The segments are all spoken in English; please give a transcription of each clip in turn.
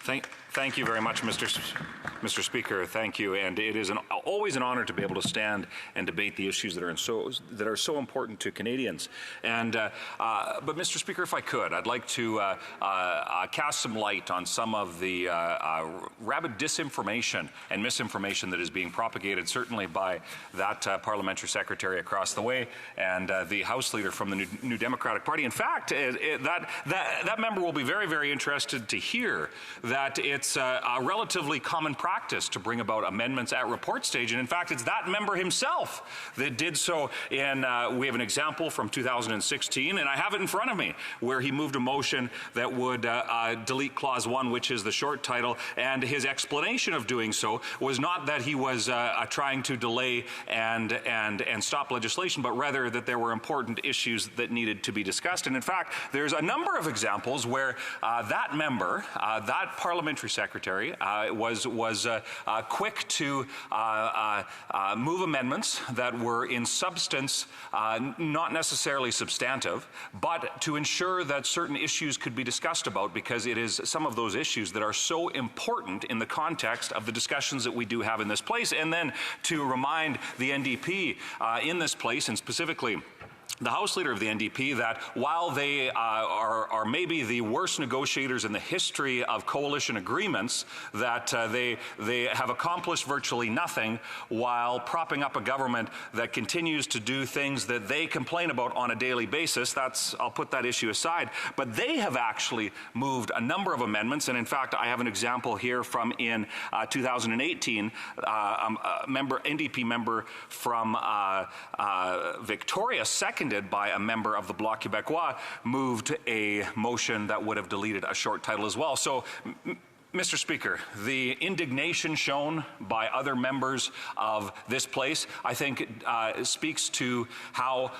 Thank you very much, Mr. Speaker. Thank you, and it is always an honour to be able to stand and debate the issues that are so important to Canadians. And but, Mr. Speaker, if I could, I'd like to cast some light on some of the rabid disinformation and misinformation that is being propagated, certainly by that parliamentary secretary across the way and the House Leader from the New Democratic Party. In fact, that member will be very, very interested to hear that it's a relatively common practice to bring about amendments at report stage, and in fact it's that member himself that did so in, we have an example from 2016, and I have it in front of me, where he moved a motion that would delete Clause 1, which is the short title, and his explanation of doing so was not that he was trying to delay and stop legislation, but rather that there were important issues that needed to be discussed. And in fact, there's a number of examples where that member, that parliamentary secretary, was quick to move amendments that were in substance not necessarily substantive, but to ensure that certain issues could be discussed about, because it is some of those issues that are so important in the context of the discussions that we do have in this place. And then to remind the NDP in this place, and specifically the House Leader of the NDP, that while they are maybe the worst negotiators in the history of coalition agreements, that they have accomplished virtually nothing while propping up a government that continues to do things that they complain about on a daily basis. I'll put that issue aside. But they have actually moved a number of amendments, and in fact I have an example here from in 2018, NDP member from Victoria, seconded by a member of the Bloc Québécois, moved a motion that would have deleted a short title as well. So, Mr. Speaker, the indignation shown by other members of this place, I think, speaks to how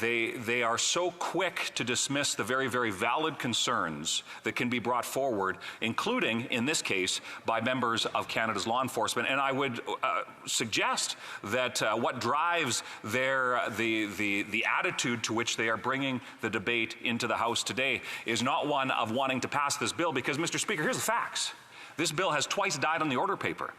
they are so quick to dismiss the very, very valid concerns that can be brought forward, including, in this case, by members of Canada's law enforcement. And I would suggest that what drives the attitude to which they are bringing the debate into the House today is not one of wanting to pass this bill, because, Mr. Speaker, here's the facts. This bill has twice died on the order paper.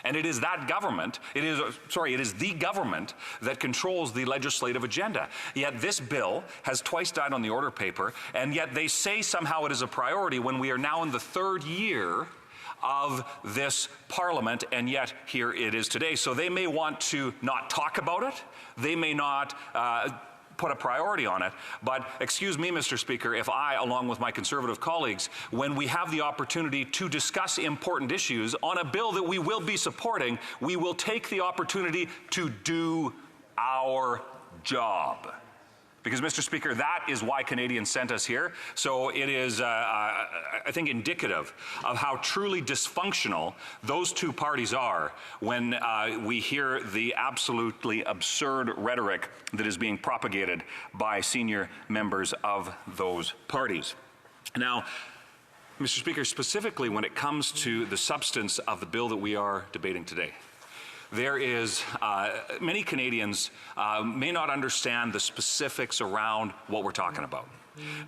And it is that government, it is the government that controls the legislative agenda. Yet this bill has twice died on the order paper, and yet they say somehow it is a priority when we are now in the third year of this Parliament, and yet here it is today. So they may want to not talk about it, they may not put a priority on it, but excuse me, Mr. Speaker, if I, along with my Conservative colleagues, when we have the opportunity to discuss important issues on a bill that we will be supporting, we will take the opportunity to do our job. Because, Mr. Speaker, that is why Canadians sent us here. So it is, I think, indicative of how truly dysfunctional those two parties are when we hear the absolutely absurd rhetoric that is being propagated by senior members of those parties. Now, Mr. Speaker, specifically when it comes to the substance of the bill that we are debating today, there is, many Canadians may not understand the specifics around what we're talking about.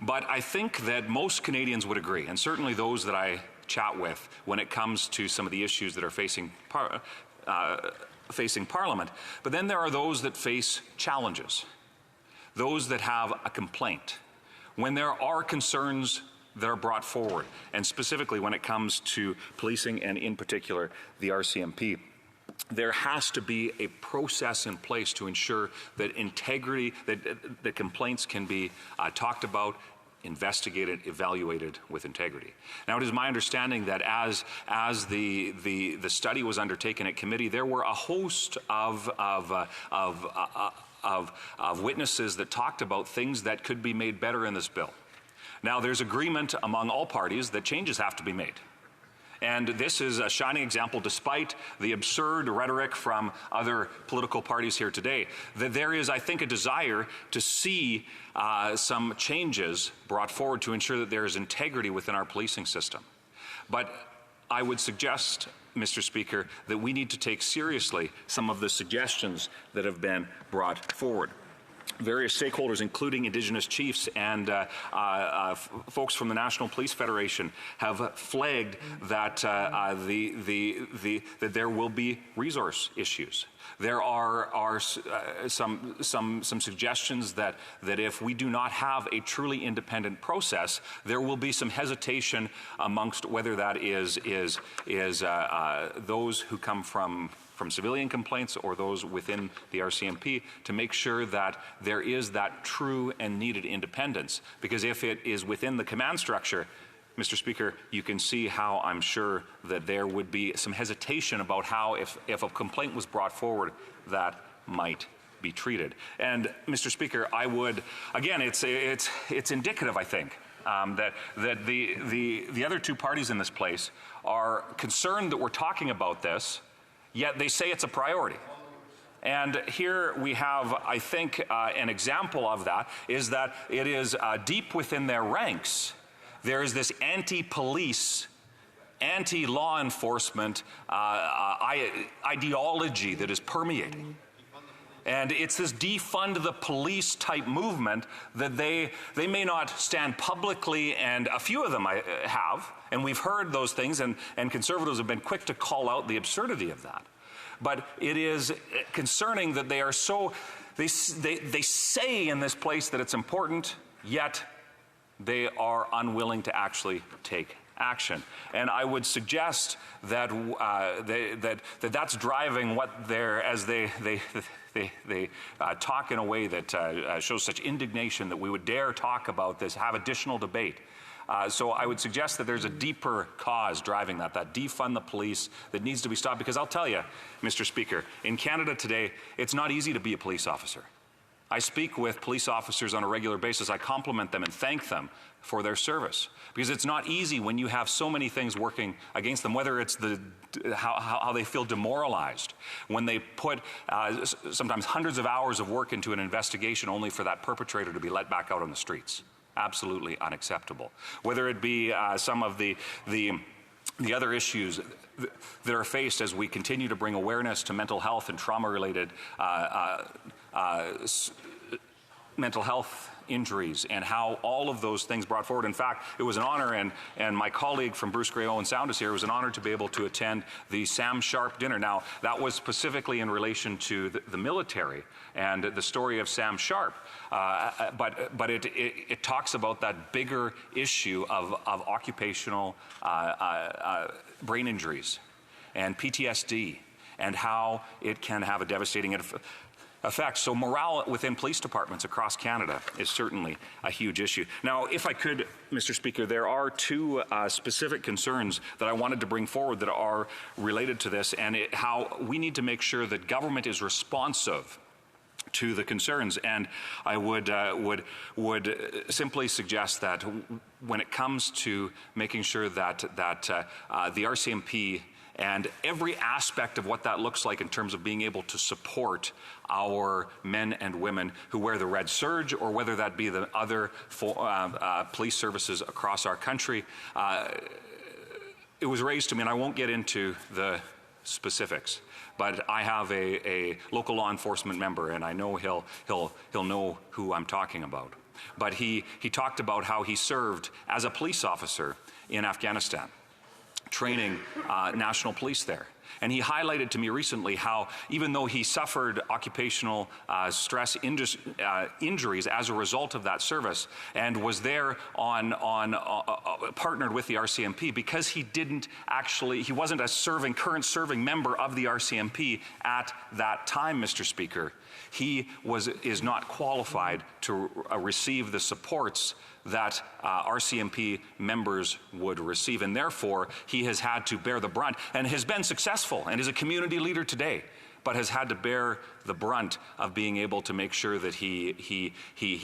But I think that most Canadians would agree, and certainly those that I chat with when it comes to some of the issues that are facing Parliament. But then there are those that face challenges, those that have a complaint. When there are concerns that are brought forward, and specifically when it comes to policing and in particular the RCMP, there has to be a process in place to ensure that integrity, that complaints can be talked about, investigated, evaluated with integrity. Now, it is my understanding that as the study was undertaken at committee, there were a host of witnesses that talked about things that could be made better in this bill. Now, there's agreement among all parties that changes have to be made. And this is a shining example, despite the absurd rhetoric from other political parties here today, that there is, I think, a desire to see some changes brought forward to ensure that there is integrity within our policing system. But I would suggest, Mr. Speaker, that we need to take seriously some of the suggestions that have been brought forward. various stakeholders, including Indigenous chiefs and folks from the National Police Federation, have flagged that that there will be resource issues. There are some suggestions that if we do not have a truly independent process, there will be some hesitation amongst whether that is those who come from civilian complaints or those within the RCMP, to make sure that there is that true and needed independence. Because if it is within the command structure, Mr. Speaker, you can see how I'm sure that there would be some hesitation about how, if a complaint was brought forward, that might be treated. And Mr. Speaker, I would, again, it's indicative, I think, that the other two parties in this place are concerned that we're talking about this, yet they say it's a priority. And here we have, I think, an example of that is that it is deep within their ranks. There is this anti-police, anti-law enforcement ideology that is permeating. And it's this defund the police type movement that they may not stand publicly, and a few of them have, and we've heard those things, and Conservatives have been quick to call out the absurdity of that. But it is concerning that they are so, they say in this place that it's important, yet they are unwilling to actually take action. And I would suggest that that's driving what they're, as they talk in a way that shows such indignation that we would dare talk about this, have additional debate. So I would suggest that there's a deeper cause driving that defund the police that needs to be stopped. Because I'll tell you, Mr. Speaker, in Canada today, it's not easy to be a police officer. I speak with police officers on a regular basis. I compliment them and thank them for their service, because it's not easy when you have so many things working against them, whether it's how they feel demoralized when they put sometimes hundreds of hours of work into an investigation only for that perpetrator to be let back out on the streets. Absolutely unacceptable. Whether it be some of the other issues that are faced as we continue to bring awareness to mental health and trauma-related mental health injuries, and how all of those things brought forward. In fact, it was an honor, and my colleague from Bruce Grey Owen Sound is here. It was an honor to be able to attend the Sam Sharp dinner. Now, that was specifically in relation to the military and the story of Sam Sharp, but it talks about that bigger issue of occupational brain injuries and PTSD, and how it can have a devastating effect. So morale within police departments across Canada is certainly a huge issue. Now, if I could, Mr. Speaker, there are two specific concerns that I wanted to bring forward that are related to this, and how we need to make sure that government is responsive to the concerns. And I would simply suggest that when it comes to making sure that the RCMP and every aspect of what that looks like in terms of being able to support our men and women who wear the red serge, or whether that be the other police services across our country. It was raised to me, and I won't get into the specifics, but I have a local law enforcement member, and I know he'll know who I'm talking about. But he talked about how he served as a police officer in Afghanistan, training national police there. And he highlighted to me recently how, even though he suffered occupational stress injuries as a result of that service, and was there partnered with the RCMP, because he wasn't a current serving member of the RCMP at that time, Mr. Speaker, he is not qualified to receive the supports that RCMP members would receive, and therefore he has had to bear the brunt, and has been successful and is a community leader today, but has had to bear the brunt of being able to make sure that he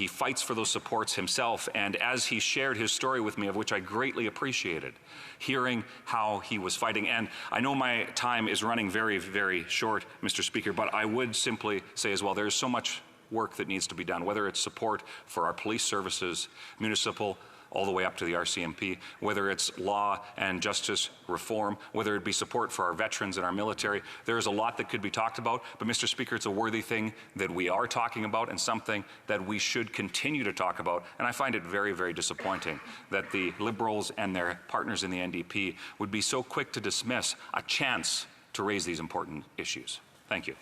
fights for those supports himself. And as he shared his story with me, of which I greatly appreciated, hearing how he was fighting. And I know my time is running very, very short, Mr. Speaker, but I would simply say as well, there's so much work that needs to be done, whether it's support for our police services, municipal all the way up to the RCMP, whether it's law and justice reform, whether it be support for our veterans and our military. There is a lot that could be talked about, but Mr. Speaker, it's a worthy thing that we are talking about and something that we should continue to talk about. And I find it very, very disappointing that the Liberals and their partners in the NDP would be so quick to dismiss a chance to raise these important issues. Thank you.